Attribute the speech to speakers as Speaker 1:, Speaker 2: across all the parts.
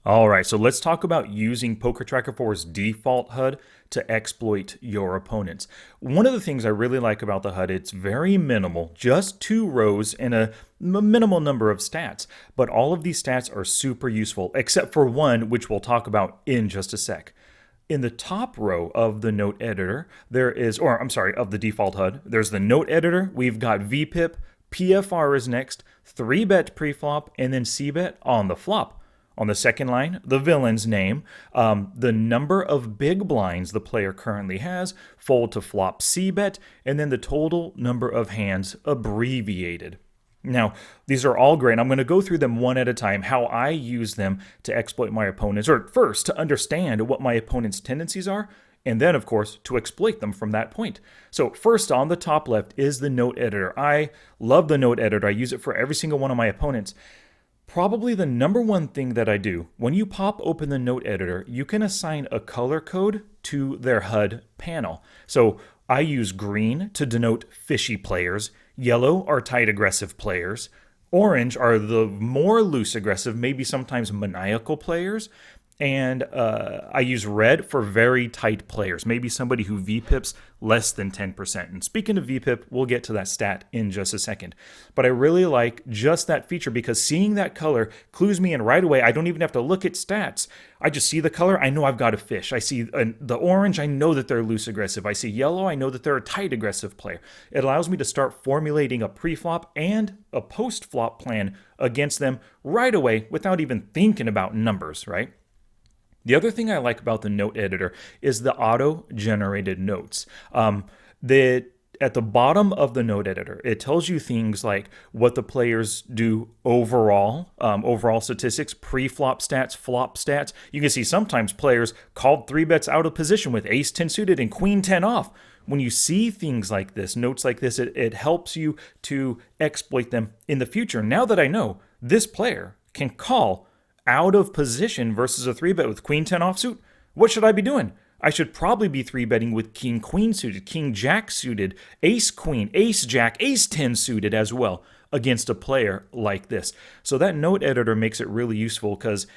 Speaker 1: All right, so let's talk about using PokerTracker 4's default HUD to exploit your opponents. One of the things I really like about the HUD, it's very minimal, just 2 rows and a minimal number of stats. But all of these stats are super useful, except for one, which we'll talk about in just a sec. In the top row of the note editor, there is, or I'm sorry, of the default HUD, there's the note editor. We've got VPIP, PFR is next, 3-bet preflop, and then Cbet on the flop. On the second line, the villain's name, the number of big blinds the player currently has, fold to flop Cbet, and then the total number of hands abbreviated. Now, these are all great. I'm going to go through them one at a time, how I use them to exploit my opponents, or first to understand what my opponent's tendencies are, and then, of course, to exploit them from that point. So first, on the top left is the note editor. I love the note editor. I use it for every single one of my opponents. Probably the number one thing that I do, when you pop open the note editor, you can assign a color code to their HUD panel. So I use green to denote fishy players, yellow are tight aggressive players, orange are the more loose aggressive, maybe sometimes maniacal players, and I use red for very tight players, maybe somebody who VPIPs less than 10%. And speaking of VPIP, we'll get to that stat in just a second. But I really like just that feature because seeing that color clues me in right away. I don't even have to look at stats. I just see the color, I know I've got a fish. I see the orange, I know that they're loose aggressive. I see yellow, I know that they're a tight aggressive player. It allows me to start formulating a pre-flop and a post-flop plan against them right away without even thinking about numbers, right? The other thing I like about the note editor is the auto-generated notes. At the bottom of the note editor, it tells you things like what the players do overall, overall statistics, pre-flop stats, flop stats. You can see sometimes players called 3-bets out of position with ace-10 suited and queen-10 off. When you see things like this, notes like this, it helps you to exploit them in the future. Now that I know this player can call out of position versus a 3-bet with queen-10 offsuit, what should I be doing? I should probably be 3-betting with king-queen suited, king-jack suited, ace-queen, ace-jack, ace-10 suited as well against a player like this. So that note editor makes it really useful because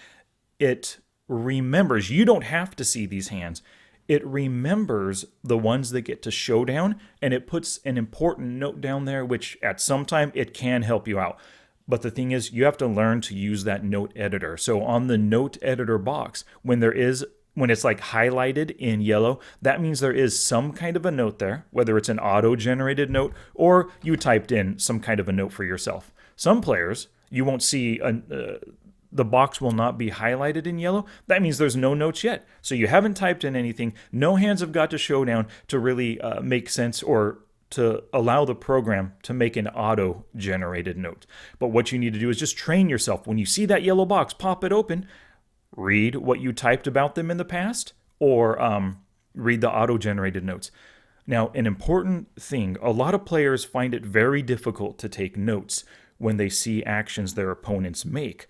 Speaker 1: it remembers, you don't have to see these hands. It remembers the ones that get to showdown, and it puts an important note down there, which at some time it can help you out. But the thing is, you have to learn to use that note editor. So on the note editor box, when it's like highlighted in yellow, that means there is some kind of a note there, whether it's an auto-generated note or you typed in some kind of a note for yourself. Some players, you won't see, the box will not be highlighted in yellow. That means there's no notes yet. So you haven't typed in anything. No hands have got to showdown to really make sense or to allow the program to make an auto-generated note. But what you need to do is just train yourself. When you see that yellow box, pop it open, read what you typed about them in the past, or read the auto-generated notes. Now, an important thing, a lot of players find it very difficult to take notes when they see actions their opponents make.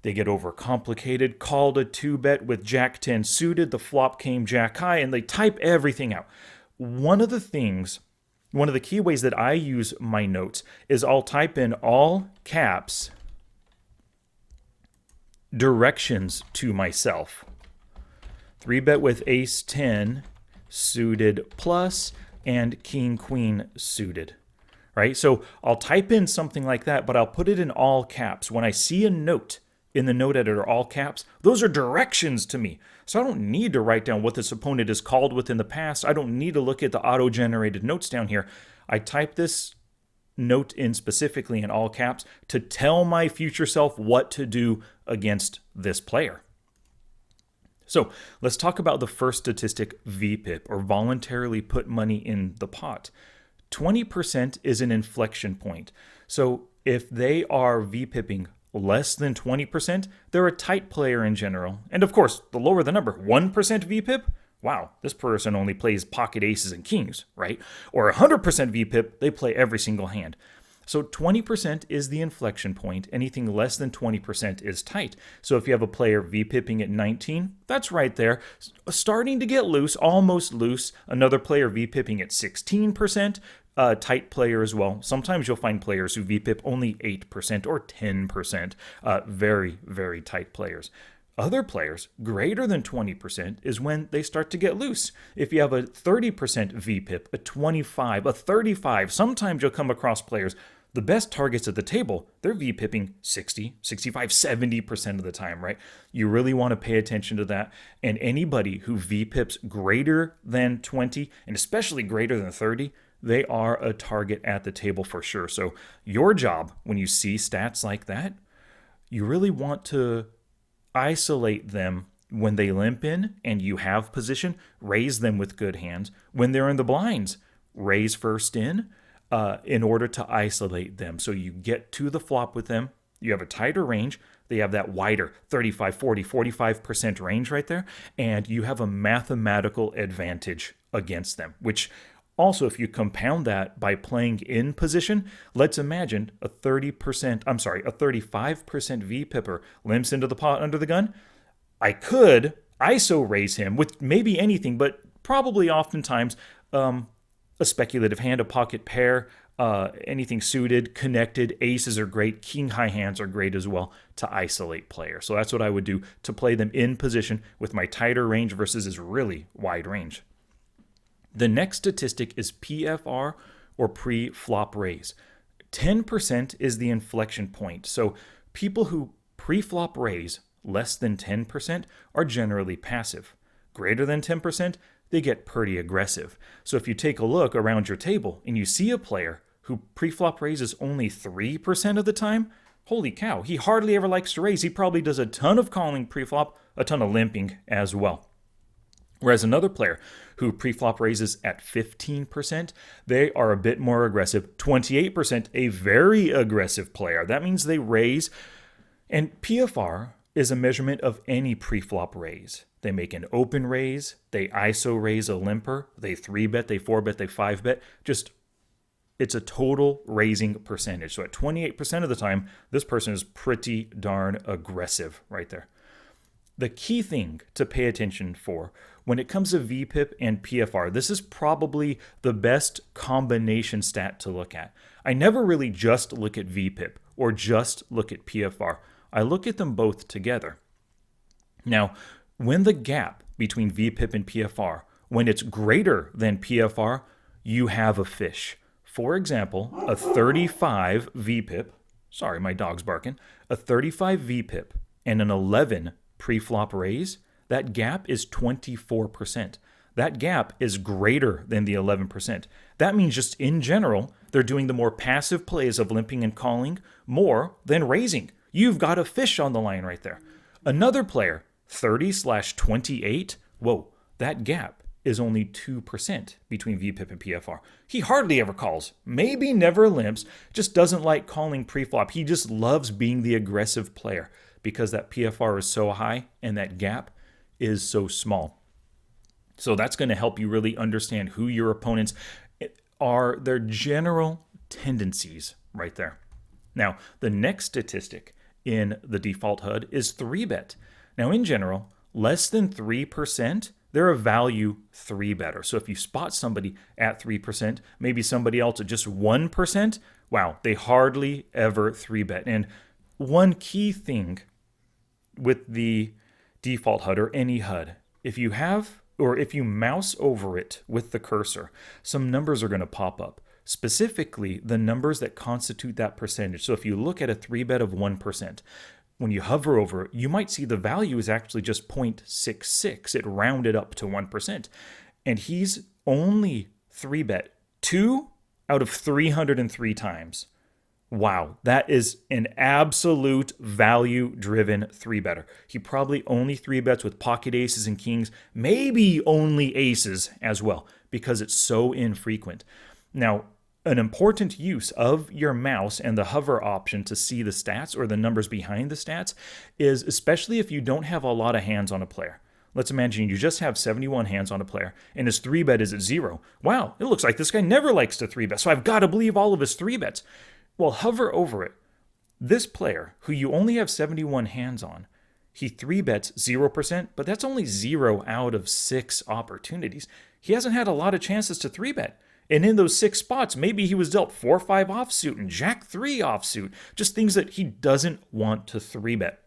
Speaker 1: They get overcomplicated, called a 2-bet with jack-10 suited, the flop came jack-high, and they type everything out. One of the key ways that I use my notes is I'll type in all caps directions to myself. 3-bet with ace-10 suited plus and king-queen suited, right? So I'll type in something like that, but I'll put it in all caps. When I see a note in the note editor, all caps, those are directions to me. So I don't need to write down what this opponent has called with in the past. I don't need to look at the auto-generated notes down here. I type this note in specifically in all caps to tell my future self what to do against this player. So let's talk about the first statistic, VPIP, or voluntarily put money in the pot. 20% is an inflection point. So if they are VPIPing less than 20%, they're a tight player in general. And of course, the lower the number, 1% VPIP, wow, this person only plays pocket aces and kings, right? Or 100% VPIP, they play every single hand. So 20% is the inflection point. Anything less than 20% is tight. So if you have a player VPIPing at 19, that's right there. Starting to get loose, almost loose. Another player VPIPing at 16%, tight player as well. Sometimes you'll find players who VPIP only 8% or 10%. Very, very tight players. Other players, greater than 20% is when they start to get loose. If you have a 30% VPIP, a 25, a 35, sometimes you'll come across players, the best targets at the table, they're VPIPing 60, 65, 70% of the time, right? You really want to pay attention to that. And anybody who VPIPs greater than 20, and especially greater than 30, they are a target at the table for sure. So your job, when you see stats like that, you really want to isolate them when they limp in and you have position, raise them with good hands. When they're in the blinds, raise first in order to isolate them. So you get to the flop with them. You have a tighter range. They have that wider 35, 40, 45% range right there. And you have a mathematical advantage against them, which also, if you compound that by playing in position, let's imagine a 35% VPIPper limps into the pot under the gun. I could ISO raise him with maybe anything, but probably oftentimes a speculative hand, a pocket pair, anything suited, connected. Aces are great. King high hands are great as well to isolate players. So that's what I would do to play them in position with my tighter range versus his really wide range. The next statistic is PFR, or pre-flop raise. 10% is the inflection point. So people who pre-flop raise less than 10% are generally passive. Greater than 10%, they get pretty aggressive. So if you take a look around your table and you see a player who pre-flop raises only 3% of the time, holy cow, he hardly ever likes to raise. He probably does a ton of calling pre-flop, a ton of limping as well. Whereas another player who pre-flop raises at 15%, they are a bit more aggressive. 28%, a very aggressive player. That means they raise. And PFR is a measurement of any pre-flop raise. They make an open raise, they ISO raise a limper, they 3-bet, they 4-bet, they 5-bet. Just, it's a total raising percentage. So at 28% of the time, this person is pretty darn aggressive right there. The key thing to pay attention for when it comes to VPIP and PFR, this is probably the best combination stat to look at. I never really just look at VPIP or just look at PFR. I look at them both together. Now, when the gap between VPIP and PFR, when it's greater than PFR, you have a fish. For example, a 35 VPIP, sorry, my dog's barking, a 35 VPIP and an 11 pre-flop raise, that gap is 24%. That gap is greater than the 11%. That means just in general, they're doing the more passive plays of limping and calling more than raising. You've got a fish on the line right there. Another player, 30/28, whoa, that gap is only 2% between VPIP and PFR. He hardly ever calls, maybe never limps, just doesn't like calling pre-flop. He just loves being the aggressive player because that PFR is so high and that gap is so small. So that's going to help you really understand who your opponents are, their general tendencies right there. Now, the next statistic in the default HUD is 3-bet. Now, in general, less than 3%, they're a value 3-better. So if you spot somebody at 3%, maybe somebody else at just 1%, wow, they hardly ever 3-bet. And one key thing with the default HUD or any HUD, if you mouse over it with the cursor, some numbers are going to pop up. Specifically, the numbers that constitute that percentage. So if you look at a 3-bet of 1%, when you hover over it, you might see the value is actually just 0.66. It rounded up to 1%. And he's only 3-bet 2 out of 303 times. Wow, that is an absolute value-driven 3-better. He probably only 3-bets with pocket aces and kings, maybe only aces as well, because it's so infrequent. Now, an important use of your mouse and the hover option to see the stats or the numbers behind the stats is especially if you don't have a lot of hands on a player. Let's imagine you just have 71 hands on a player and his 3-bet is at 0. Wow, it looks like this guy never likes to 3-bet, so I've got to believe all of his 3-bets. Well, hover over it. This player, who you only have 71 hands on, he 3-bets 0%, but that's only 0 out of 6 opportunities. He hasn't had a lot of chances to 3-bet. And in those 6 spots, maybe he was dealt 4-5 offsuit and Jack 3 offsuit, just things that he doesn't want to 3-bet.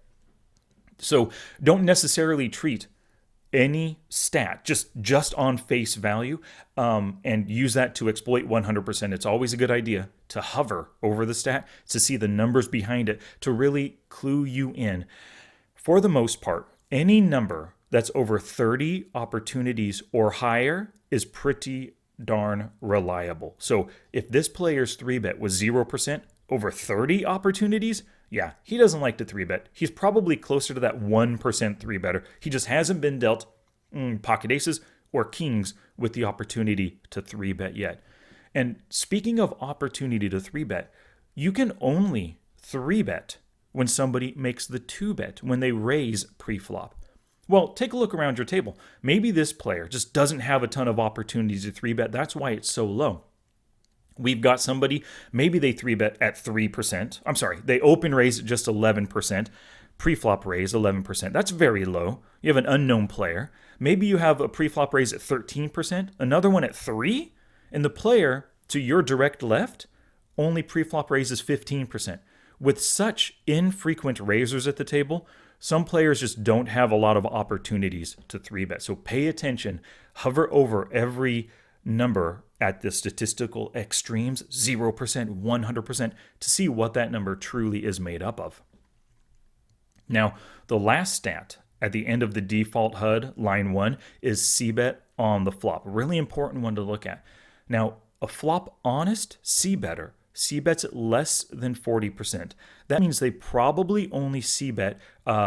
Speaker 1: So don't necessarily treat any stat just on face value and use that to exploit 100%. It's always a good idea to hover over the stat to see the numbers behind it to really clue you in. For the most part, any number that's over 30 opportunities or higher is pretty darn reliable. So if this player's 3-bet was 0% over 30 opportunities, yeah, he doesn't like to 3-bet. He's probably closer to that 1% 3-better. He just hasn't been dealt pocket aces or kings with the opportunity to 3-bet yet. And speaking of opportunity to 3-bet, you can only 3-bet when somebody makes the 2-bet, when they raise pre-flop. Well, take a look around your table. Maybe this player just doesn't have a ton of opportunities to 3-bet. That's why it's so low. We've got somebody, maybe they 3-bet at 3%. I'm sorry, they open raise at just 11%. Pre-flop raise 11%. That's very low. You have an unknown player. Maybe you have a pre-flop raise at 13%, another one at 3%, and the player to your direct left only pre-flop raises 15%. With such infrequent raisers at the table, some players just don't have a lot of opportunities to 3-bet. So pay attention. Hover over every number at the statistical extremes, 0%, 100%, to see what that number truly is made up of. Now, the last stat at the end of the default HUD, line 1, is Cbet on the flop. Really important one to look at. Now, a flop honest C-better C-bets at less than 40%. That means they probably only C-bet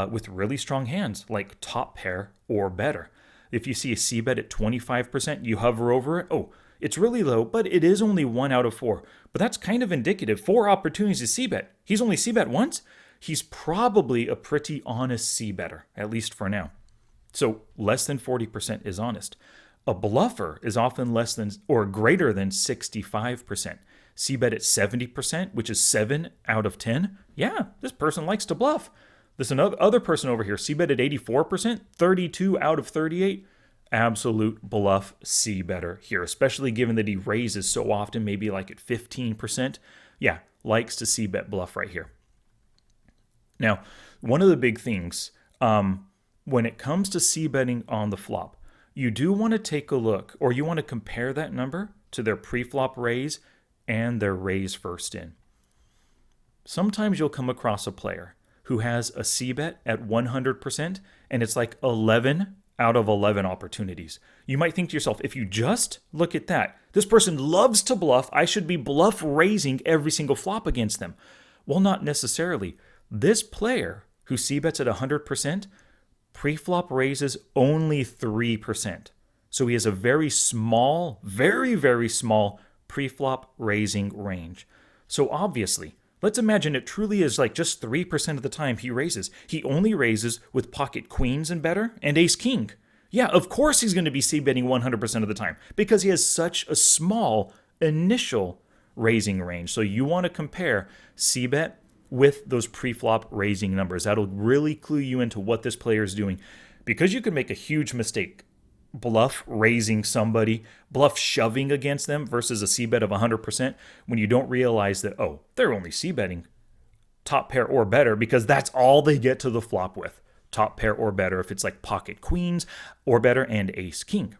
Speaker 1: with really strong hands, like top pair or better. If you see a C-bet at 25%, you hover over it. Oh, it's really low, but it is only 1 out of 4. But that's kind of indicative. 4 opportunities to C-bet. He's only C-bet once. He's probably a pretty honest C-better, at least for now. So less than 40% is honest. A bluffer is often less than or greater than 65%. C-bet at 70%, which is 7 out of 10. Yeah, this person likes to bluff. There's another other person over here, C-bet at 84%, 32 out of 38. Absolute bluff C-better here, especially given that he raises so often, maybe like at 15%. Yeah, likes to C-bet bluff right here. Now, one of the big things when it comes to C-betting on the flop, you do want to take a look, or you want to compare that number to their pre-flop raise and their raise first in. Sometimes you'll come across a player who has a C-bet at 100%, and it's like 11 out of 11 opportunities. You might think to yourself, if you just look at that, this person loves to bluff, I should be bluff raising every single flop against them. Well, not necessarily. This player who C-bets at 100%, pre-flop raises only 3%. So he has a very small, very, very small pre-flop raising range. So obviously, let's imagine it truly is like just 3% of the time he raises. He only raises with pocket queens and better and ace king. Yeah, of course he's going to be C-betting 100% of the time because he has such a small initial raising range. So you want to compare C-bet with those pre-flop raising numbers. That'll really clue you into what this player is doing, because you could make a huge mistake bluff raising somebody, bluff shoving against them versus a C-bet of 100% when you don't realize that, oh, they're only C-betting top pair or better because that's all they get to the flop with. Top pair or better if it's like pocket queens or better and ace king.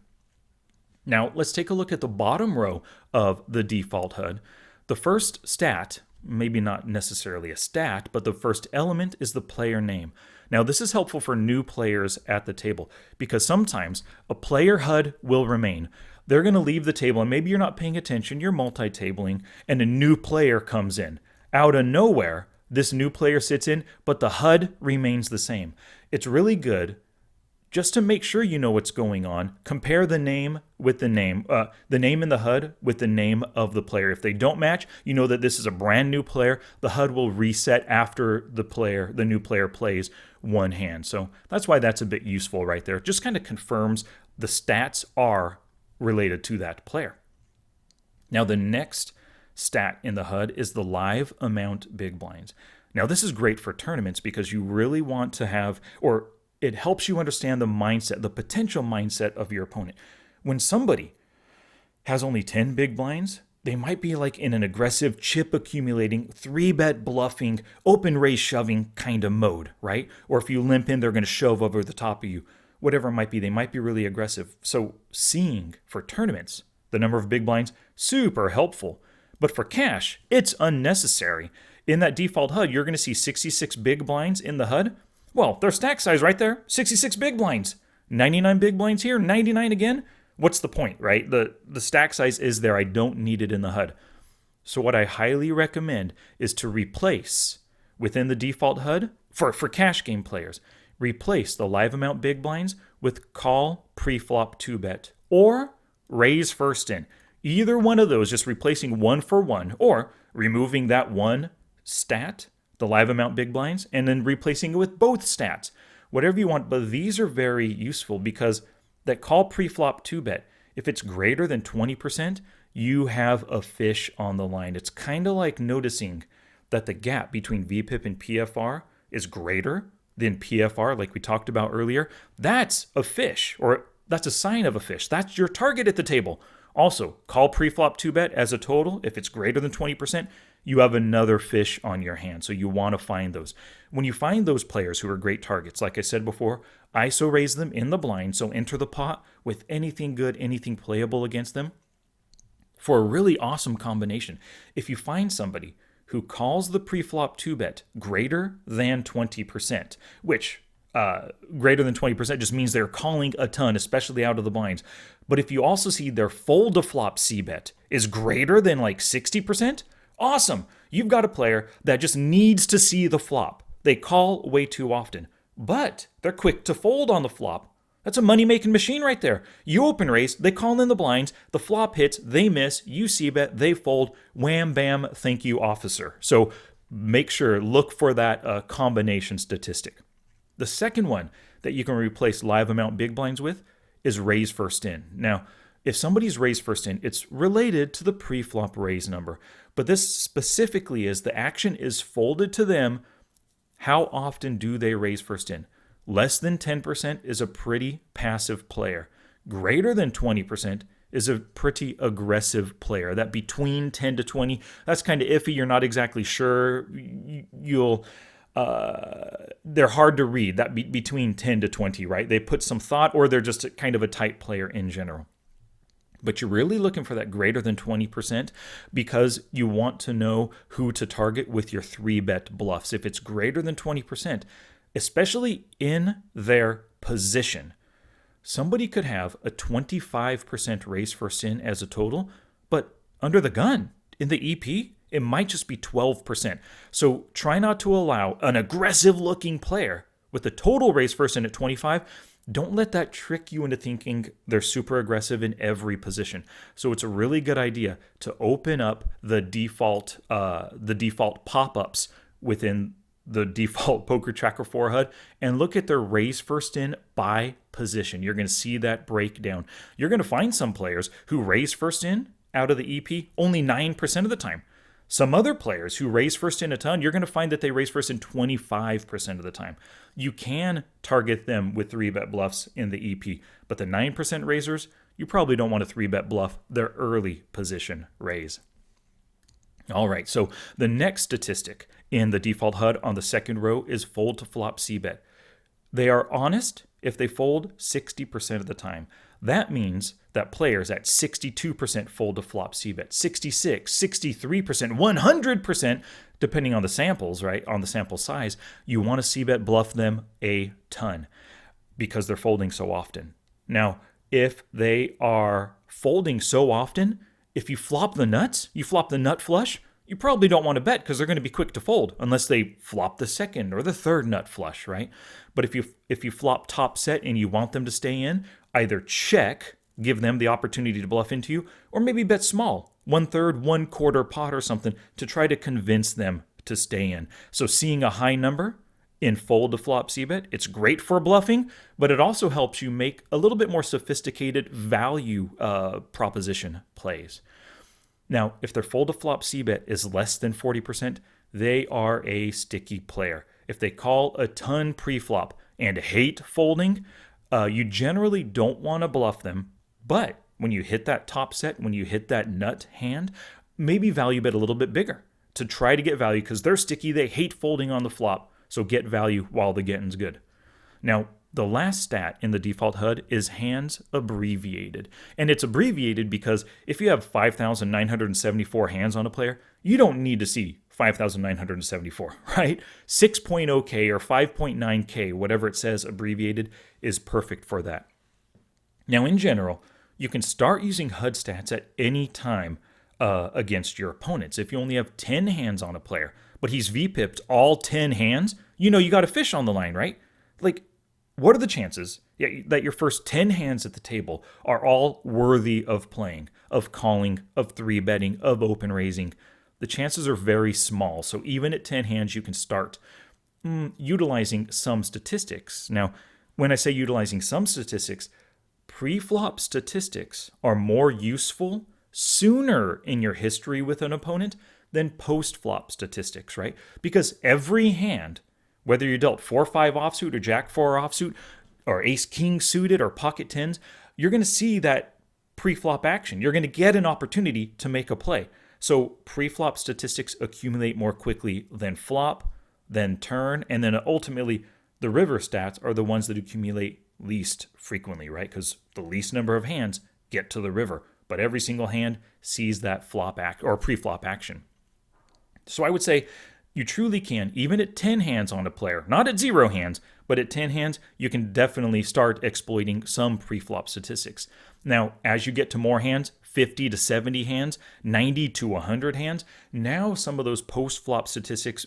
Speaker 1: Now, let's take a look at the bottom row of the default HUD. The first stat, maybe not necessarily a stat, but the first element is the player name. Now, this is helpful for new players at the table because sometimes a player HUD will remain. They're going to leave the table and maybe you're not paying attention, you're multi-tabling, and a new player comes in. Out of nowhere, this new player sits in, but the HUD remains the same. It's really good just to make sure you know what's going on. Compare the name with the name in the HUD with the name of the player. If they don't match, you know that this is a brand new player. The HUD will reset after the new player plays one hand. So that's why that's a bit useful right there. It just kind of confirms the stats are related to that player. Now the next stat in the HUD is the live amount big blinds. Now this is great for tournaments because you really want to have, or it helps you understand the mindset, the potential mindset of your opponent. When somebody has only 10 big blinds, they might be like in an aggressive chip accumulating, 3-bet bluffing, open raise shoving kind of mode, right? Or if you limp in, they're going to shove over the top of you. Whatever it might be, they might be really aggressive. So seeing for tournaments, the number of big blinds, super helpful. But for cash, it's unnecessary. In that default HUD, you're going to see 66 big blinds in the HUD. Well, their stack size right there, 66 big blinds. 99 big blinds here, 99 again. What's the point, right? The stack size is there. I don't need it in the HUD. So what I highly recommend is to replace within the default HUD, for cash game players, replace the live amount big blinds with call pre-flop 2-bet or raise first in. Either one of those, just replacing one for one, or removing that one stat, the live amount big blinds, and then replacing it with both stats. Whatever you want, but these are very useful because that call pre-flop 2-bet, if it's greater than 20%, you have a fish on the line. It's kind of like noticing that the gap between VPIP and PFR is greater than PFR, like we talked about earlier. That's a fish, or that's a sign of a fish. That's your target at the table. Also, call pre-flop 2-bet as a total. If it's greater than 20%, you have another fish on your hand. So you want to find those. When you find those players who are great targets, like I said before, ISO raise them in the blind. So enter the pot with anything good, anything playable against them for a really awesome combination. If you find somebody who calls the pre-flop 2-bet greater than 20%, which greater than 20% just means they're calling a ton, especially out of the blinds. But if you also see their fold to flop Cbet is greater than like 60%, awesome. You've got a player that just needs to see the flop. They call way too often, but they're quick to fold on the flop. That's a money-making machine right there. You open raise, they call in the blinds, the flop hits, they miss, you Cbet, they fold, wham, bam, thank you, officer. So make sure, look for that combination statistic. The second one that you can replace live amount big blinds with is raise first in. Now, if somebody's raised first in, it's related to the pre-flop raise number. But this specifically is the action is folded to them. How often do they raise first in? Less than 10% is a pretty passive player. Greater than 20% is a pretty aggressive player. That between 10 to 20, that's kind of iffy. You're not exactly sure. They're hard to read. That between 10 to 20, right? They put some thought, or they're just kind of a tight player in general. But you're really looking for that greater than 20% because you want to know who to target with your 3-bet bluffs. If it's greater than 20%, especially in their position, somebody could have a 25% raise first in as a total, but under the gun in the EP, it might just be 12%. So try not to allow an aggressive looking player with a total raise first in at 25. Don't let that trick you into thinking they're super aggressive in every position. So it's a really good idea to open up the default pop-ups within the default PokerTracker 4 HUD and look at their raise first in by position. You're going to see that breakdown. You're going to find some players who raise first in out of the EP only 9% of the time. Some other players who raise first in a ton, you're going to find that they raise first in 25% of the time. You can target them with 3-bet bluffs in the EP, but the 9% raisers, you probably don't want a 3-bet bluff their early position raise. All right, so the next statistic in the default HUD on the second row is fold to flop Cbet. They are honest if they fold 60% of the time. That means that players at 62% fold to flop Cbet, 66, 63%, 100%, depending on the samples, right, on the sample size, you want to Cbet bluff them a ton because they're folding so often. Now, if they are folding so often, if you flop the nuts, you flop the nut flush, you probably don't want to bet because they're going to be quick to fold unless they flop the second or the third nut flush, right? But if you flop top set and you want them to stay in, either check, give them the opportunity to bluff into you, or maybe bet small, 1/3, 1/4 pot or something to try to convince them to stay in. So seeing a high number in fold to flop Cbet, it's great for bluffing, but it also helps you make a little bit more sophisticated value proposition plays. Now, if their fold to flop Cbet is less than 40%, they are a sticky player. If they call a ton pre-flop and hate folding, you generally don't want to bluff them, but when you hit that top set, when you hit that nut hand, maybe value bet a little bit bigger to try to get value because they're sticky. They hate folding on the flop. So get value while the getting's good. Now, the last stat in the default HUD is hands abbreviated. And it's abbreviated because if you have 5,974 hands on a player, you don't need to see 5,974, right? 6.0K or 5.9K, whatever it says abbreviated, is perfect for that. Now, in general, you can start using HUD stats at any time against your opponents. If you only have 10 hands on a player, but he's VPIP'd all 10 hands, you know you got a fish on the line, right? Like, what are the chances that your first 10 hands at the table are all worthy of playing, of calling, of three betting, of open raising? The chances are very small. So even at 10 hands, you can start utilizing some statistics. Now, when I say utilizing some statistics, pre-flop statistics are more useful sooner in your history with an opponent than post-flop statistics, right? Because every hand, whether you dealt 4-5 offsuit or Jack-4 offsuit or Ace-King suited or pocket tens, you're going to see that pre-flop action. You're going to get an opportunity to make a play. So pre-flop statistics accumulate more quickly than flop, then turn, and then ultimately the river stats are the ones that accumulate least frequently, right? Because the least number of hands get to the river, but every single hand sees that flop act or pre-flop action. So I would say you truly can, even at 10 hands on a player, not at 0 hands, but at 10 hands, you can definitely start exploiting some pre-flop statistics. Now, as you get to more hands, 50 to 70 hands, 90 to 100 hands, now some of those post-flop statistics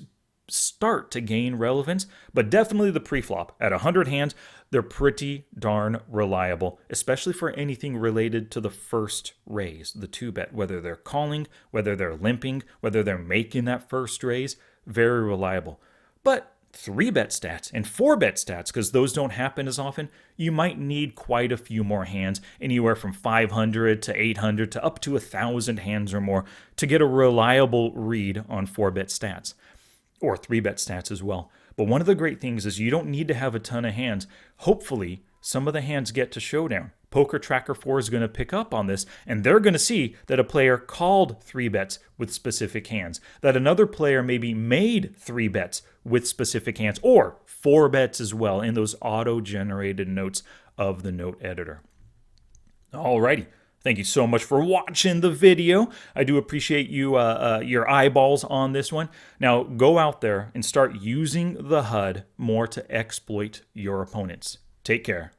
Speaker 1: start to gain relevance, but definitely the pre-flop. At 100 hands, they're pretty darn reliable, especially for anything related to the first raise, the 2-bet, whether they're calling, whether they're limping, whether they're making that first raise, very reliable. But 3-bet stats and 4-bet stats, because those don't happen as often, you might need quite a few more hands, anywhere from 500 to 800 to up to 1,000 hands or more to get a reliable read on 4-bet stats. Or 3-bet stats as well. But one of the great things is you don't need to have a ton of hands. Hopefully, some of the hands get to showdown. PokerTracker 4 is going to pick up on this, and they're going to see that a player called 3-bets with specific hands, that another player maybe made 3-bets with specific hands, or 4-bets as well in those auto-generated notes of the note editor. Alrighty. Thank you so much for watching the video. I do appreciate you your eyeballs on this one. Now go out there and start using the HUD more to exploit your opponents. Take care.